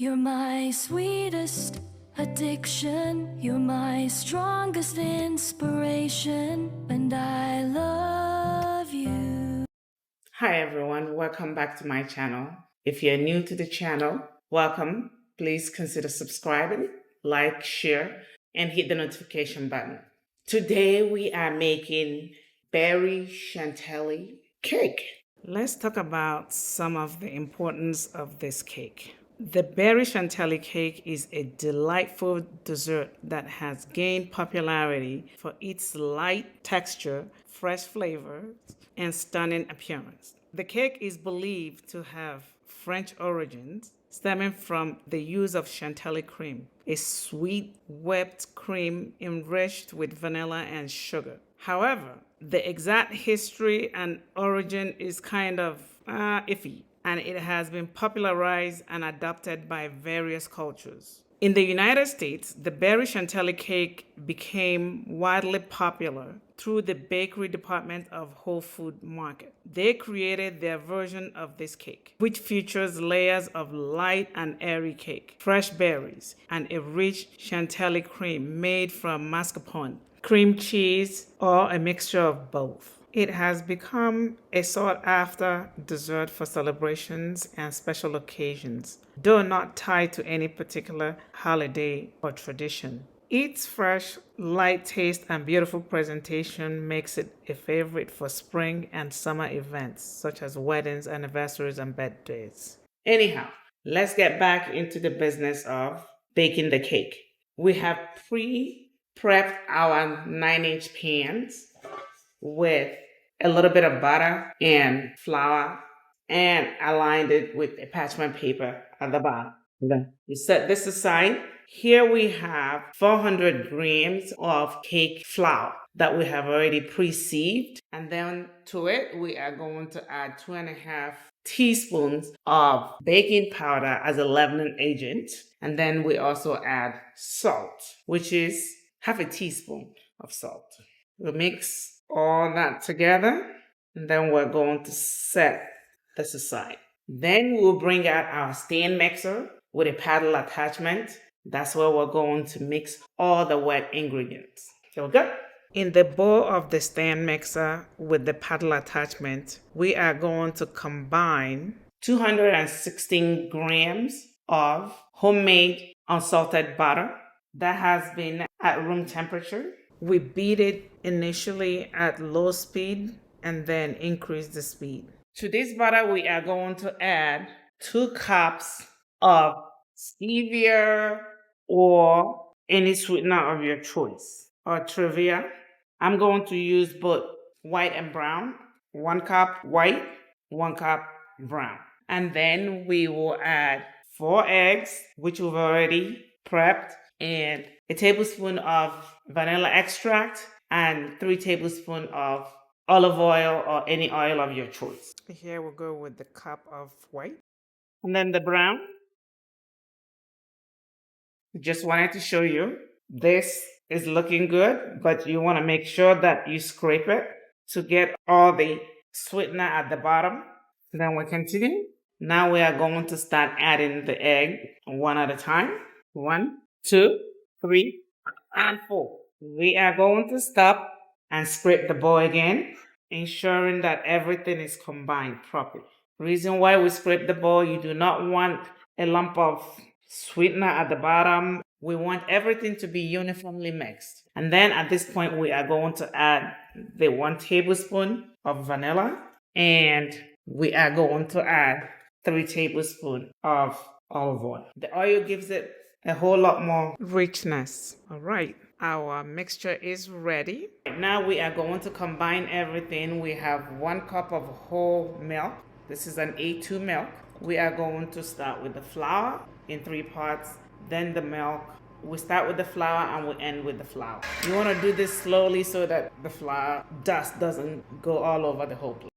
You're my sweetest addiction. You're my strongest inspiration, and I love you. Hi everyone, welcome back to my channel. If you're new to the channel, welcome. Please consider subscribing, like, share, and hit the notification button. Today we are making Berry Chantilly Cake. Let's talk about some of the importance of this cake. The Berry Chantilly Cake is a delightful dessert that has gained popularity for its light texture, fresh flavors, and stunning appearance. The cake is believed to have French origins, stemming from the use of chantilly cream, a sweet whipped cream enriched with vanilla and sugar. However, the exact history and origin is kind of iffy, and it has been popularized and adopted by various cultures. In the United States, the Berry Chantilly cake became widely popular through the bakery department of Whole Food Market. They created their version of this cake, which features layers of light and airy cake, fresh berries, and a rich chantilly cream made from mascarpone, cream cheese, or a mixture of both. It has become a sought-after dessert for celebrations and special occasions, though not tied to any particular holiday or tradition. Its fresh, light taste and beautiful presentation makes it a favorite for spring and summer events, such as weddings, anniversaries, and birthdays. Anyhow, let's get back into the business of baking the cake. We have pre-prepped our 9-inch pans with a little bit of butter and flour and aligned it with a parchment paper at the bottom. Then you set this aside. Here we have 400 grams of cake flour that we have already pre-sieved. And then to it, we are going to add 2.5 teaspoons of baking powder as a leavening agent. And then we also add salt, which is half a teaspoon of salt. We'll mix all that together, and then we're going to set this aside. Then we'll bring out our stand mixer with a paddle attachment. That's where we're going to mix all the wet ingredients. Here we go. In the bowl of the stand mixer with the paddle attachment, we are going to combine 216 grams of homemade unsalted butter that has been at room temperature. We beat it initially at low speed and then increase the speed. To this butter, we are going to add 2 cups of stevia or any sweetener of your choice, or trivia. I'm going to use both white and brown. 1 cup white, 1 cup brown. And then we will add 4 eggs, which we've already prepped, and a tablespoon of vanilla extract and 3 tablespoons of olive oil or any oil of your choice. Here we'll go with the cup of white. And then the brown. Just wanted to show you. This is looking good, but you want to make sure that you scrape it to get all the sweetener at the bottom. Then we continue. Now we are going to start adding the egg one at a time. 1, 2, 3, and 4. We are going to stop and scrape the bowl again, ensuring that everything is combined properly. Reason why we scrape the bowl, you do not want a lump of sweetener at the bottom. We want everything to be uniformly mixed. And then at this point, we are going to add the 1 tablespoon of vanilla, and we are going to add 3 tablespoons of olive oil. The oil gives it a whole lot more richness. All right, our mixture is ready. Now we are going to combine everything. We have 1 cup of whole milk. This is an A2 milk. We are going to start with the flour in 3 parts, then the milk. We start with the flour and we end with the flour. You want to do this slowly so that the flour dust doesn't go all over the whole place.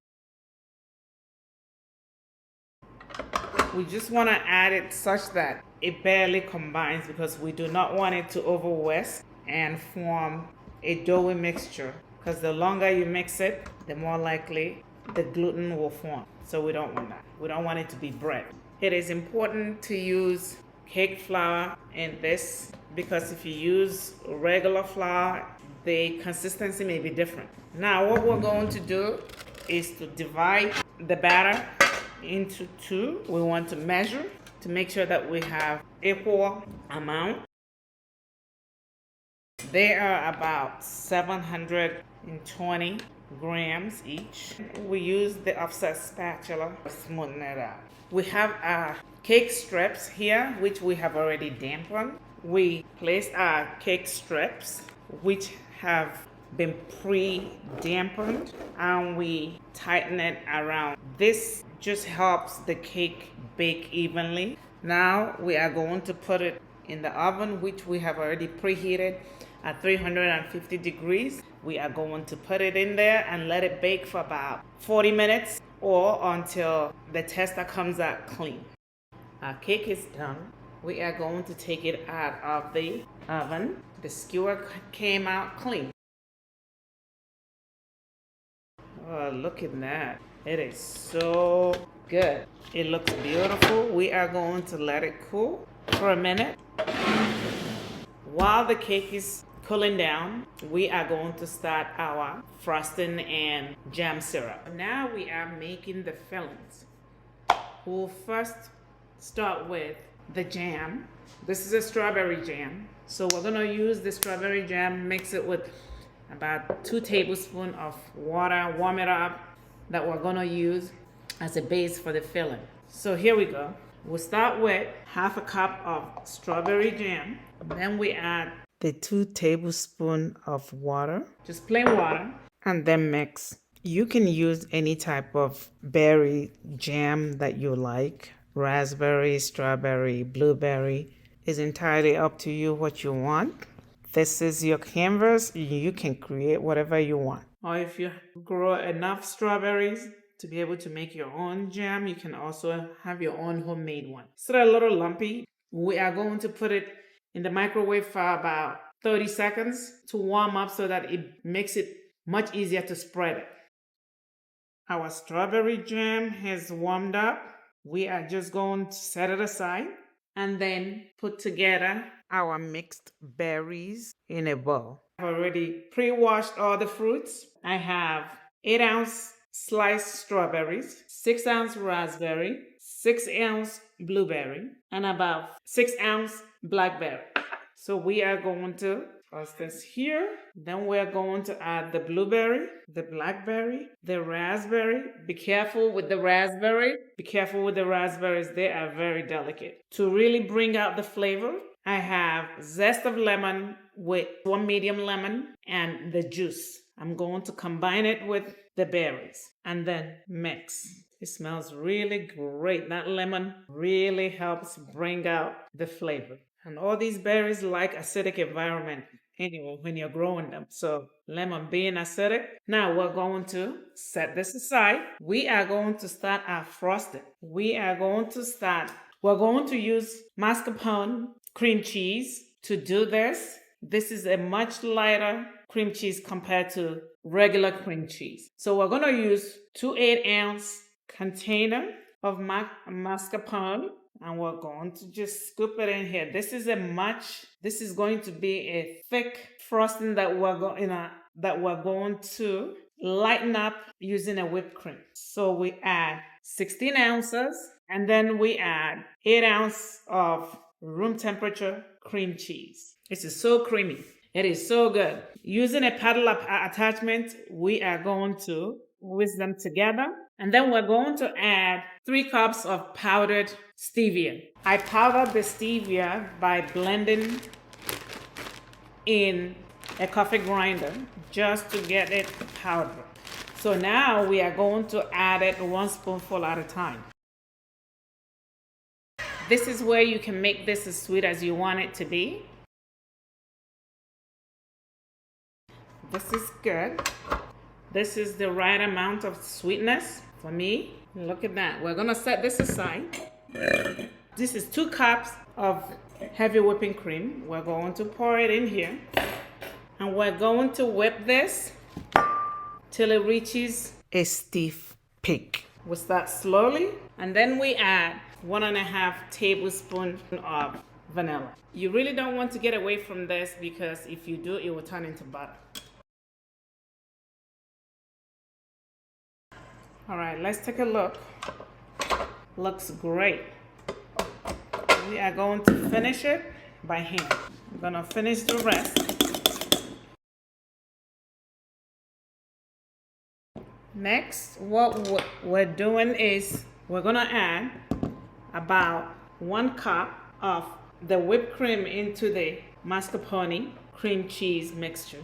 We just want to add it such that it barely combines, because we do not want it to over whisk and form a doughy mixture, because the longer you mix it, the more likely the gluten will form. So we don't want that. We don't want it to be bread. It is important to use cake flour in this, because if you use regular flour, the consistency may be different. Now what we're going to do is to divide the batter into two. We want to measure to make sure that we have equal amount. They are about 720 grams each. We use the offset spatula to smoothen it out. We have our cake strips here, which we have already dampened. We place our cake strips, which have been pre-dampened, and we tighten it around. This just helps the cake bake evenly. Now we are going to put it in the oven, which we have already preheated at 350 degrees. We are going to put it in there and let it bake for about 40 minutes or until the tester comes out clean. Our cake is done. We are going to take it out of the oven. The skewer came out clean. Oh, look at that. It is so good. It looks beautiful. We are going to let it cool for a minute. While the cake is cooling down, we are going to start our frosting and jam syrup. Now we are making the fillings. We'll first start with the jam. This is a strawberry jam. So we're gonna use the strawberry jam, mix it with about 2 tablespoons of water, warm it up, that we're gonna use as a base for the filling. So here we go. We'll start with half a cup of strawberry jam. Then we add the 2 tablespoons of water, just plain water, and then mix. You can use any type of berry jam that you like. Raspberry, strawberry, blueberry. It's entirely up to you what you want. This is your canvas. You can create whatever you want. Or if you grow enough strawberries to be able to make your own jam, you can also have your own homemade one. So they're a little lumpy. We are going to put it in the microwave for about 30 seconds to warm up so that it makes it much easier to spread it. Our strawberry jam has warmed up. We are just going to set it aside and then put together our mixed berries in a bowl. I've already pre-washed all the fruits. I have 8-ounce sliced strawberries, 6-ounce raspberry, 6-ounce blueberry, and about 6-ounce blackberry. So we are going to toss this here. Then we're going to add the blueberry, the blackberry, the raspberry. Be careful with the raspberry. Be careful with the raspberries. They are very delicate. To really bring out the flavor, I have zest of lemon with 1 medium lemon and the juice. I'm going to combine it with the berries and then mix. It smells really great. That lemon really helps bring out the flavor. And all these berries like acidic environment anyway when you're growing them. So lemon being acidic. Now we're going to set this aside. We are going to start our frosting. We're going to use mascarpone cream cheese to do this. This is a much lighter cream cheese compared to regular cream cheese. So we're going to use 2 8-ounce container of mascarpone, and we're going to just scoop it in here. This is going to be a thick frosting that we're going to lighten up using a whipped cream. So we add 16 ounces, and then we add 8 ounces of room temperature cream cheese. This is so creamy. It is so good. Using a paddle attachment, we are going to whisk them together. And then we're going to add 3 cups of powdered stevia. I powdered the stevia by blending in a coffee grinder just to get it powdered. So now we are going to add it 1 spoonful at a time. This is where you can make this as sweet as you want it to be. This is good. This is the right amount of sweetness for me. Look at that. We're gonna set this aside. This is 2 cups of heavy whipping cream. We're going to pour it in here. And we're going to whip this till it reaches a stiff peak. We'll start slowly, and then we add 1.5 tablespoons of vanilla. You really don't want to get away from this because if you do, it will turn into butter. All right, let's take a look. Looks great. We are going to finish it by hand. I'm gonna finish the rest. Next, what we're doing is we're gonna add about 1 cup of the whipped cream into the mascarpone cream cheese mixture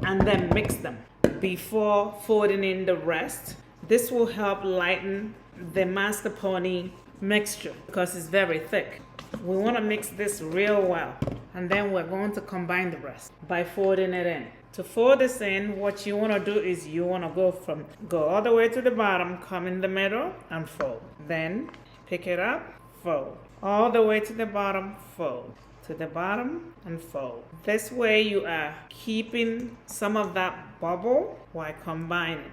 and then mix them before folding in the rest. This will help lighten the mascarpone mixture because it's very thick. We want to mix this real well, and then we're going to combine the rest by folding it in. To fold this in, what you want to do is you want to go all the way to the bottom, come in the middle and fold. Then pick it up, fold. All the way to the bottom, fold. To the bottom and fold. This way you are keeping some of that bubble while combining,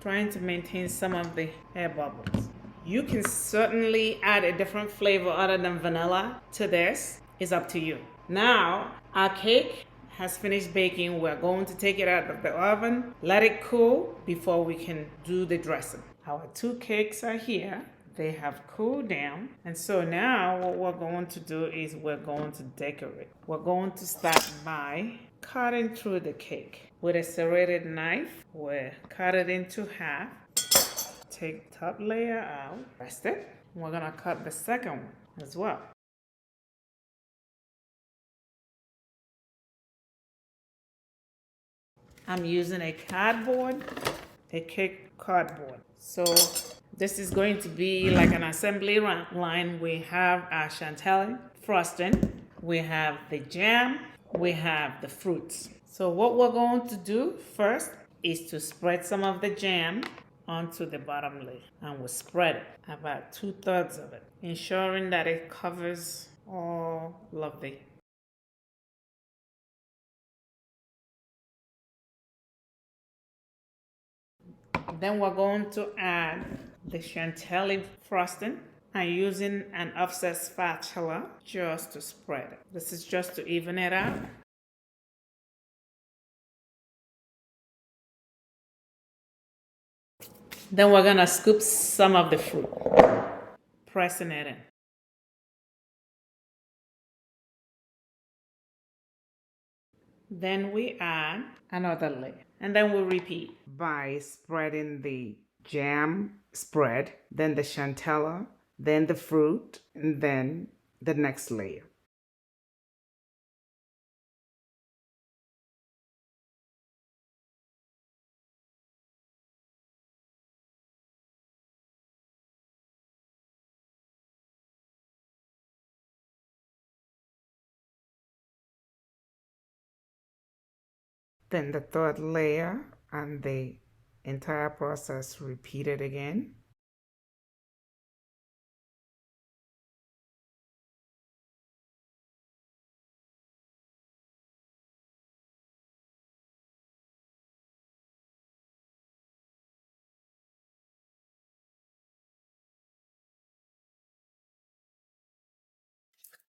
trying to maintain some of the air bubbles. You can certainly add a different flavor other than vanilla to this. It's up to you. Now, our cake has finished baking. We're going to take it out of the oven, let it cool before we can do the dressing. Our 2 cakes are here. They have cooled down. And so now what we're going to do is we're going to decorate. We're going to start by cutting through the cake. With a serrated knife, we'll cut it into half. Take top layer out, rest it. We're gonna cut the second one as well. I'm using a cake cardboard. So this is going to be like an assembly line. We have our chantilly frosting, we have the jam, we have the fruits. So what we're going to do first is to spread some of the jam onto the bottom layer, and we'll spread it about 2/3 of it, ensuring that it covers all of the. Then we're going to add the chantilly frosting. I'm using an offset spatula just to spread it. This is just to even it out. Then we're gonna scoop some of the fruit, pressing it in. Then we add another layer, and then we'll repeat by spreading the jam spread, then the chantilly, then the fruit, and then the next layer. Then the third layer, and the entire process repeated again.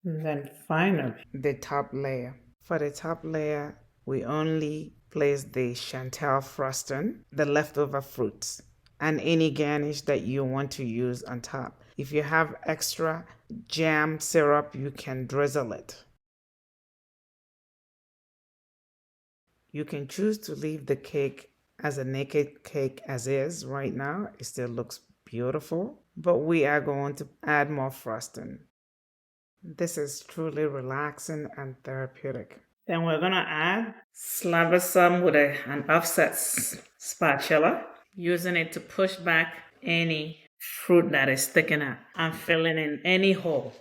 And then finally, the top layer. For the top layer, we only place the chantilly frosting, the leftover fruits, and any garnish that you want to use on top. If you have extra jam syrup, you can drizzle it. You can choose to leave the cake as a naked cake as is right now. It still looks beautiful, but we are going to add more frosting. This is truly relaxing and therapeutic. Then we're gonna slabber some with an offset spatula, using it to push back any fruit that is sticking out and filling in any hole.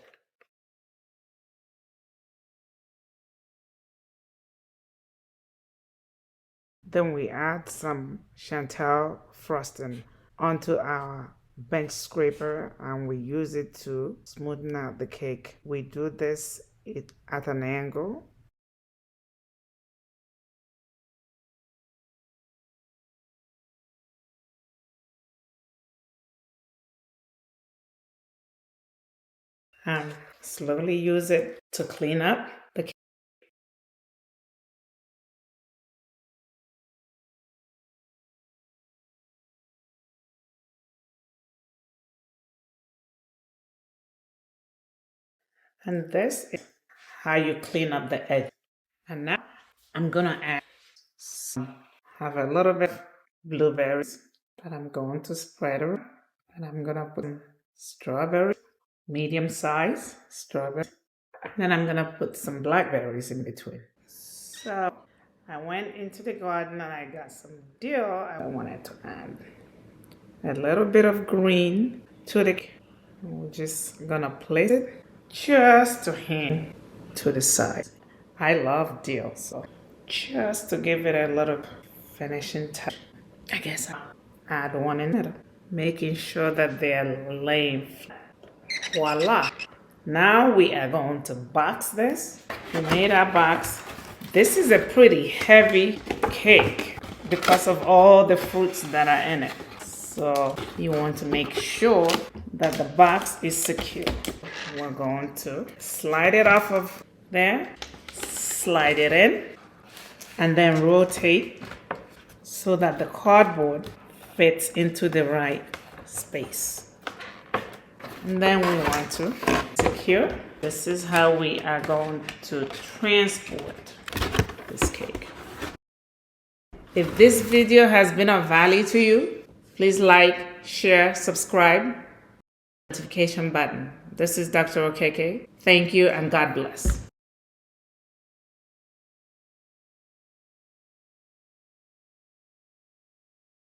Then we add some chantilly frosting onto our bench scraper, and we use it to smoothen out the cake. We do this at an angle. and slowly use it to clean up the cake. And this is how you clean up the edge. And now I'm gonna add have a little bit of blueberries that I'm going to spread around. And I'm gonna put strawberries, medium size strawberries. Then I'm gonna put some blackberries in between. So I went into the garden and I got some dill. I wanted to add a little bit of green to the. We're just gonna place it just to hang to the side. I love dill, so just to give it a little finishing touch, I guess I'll add one in the middle, making sure that they're laying flat. Voila! Now we are going to box this. We made our box. This is a pretty heavy cake because of all the fruits that are in it. So you want to make sure that the box is secure. We're going to slide it off of there, slide it in, and then rotate so that the cardboard fits into the right space. And then we want to secure. This is how we are going to transport this cake. If this video has been of value to you, please like, share, subscribe, notification button. This is Dr. Okeke. Thank you and God bless.